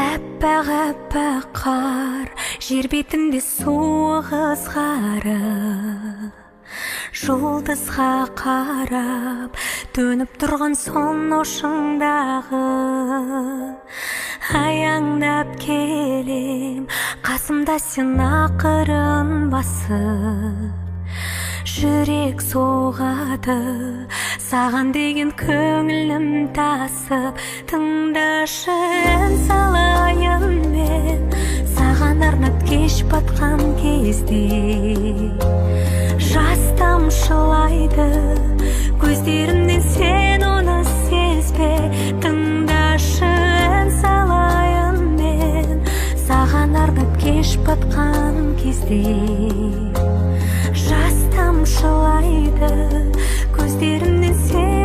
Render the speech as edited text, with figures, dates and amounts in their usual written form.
Әппақ қар жер бетінде суық ызғары, жұлдызға қарап төніп тұрған сонау шыңдағы. Аяңдап келем, қасымда сен ақырын басып, жүрек соғады, саған деген көңілім тасып. Тыңдашы, ән салайын мен саған арнап, кеш батқан кезде жас тамшылайды көздерімнен, сен оны сезбе. Тыңдашы, ән салайын мен саған арнап, кеш батқан кезде жас тамшылайды көздерімнен, сен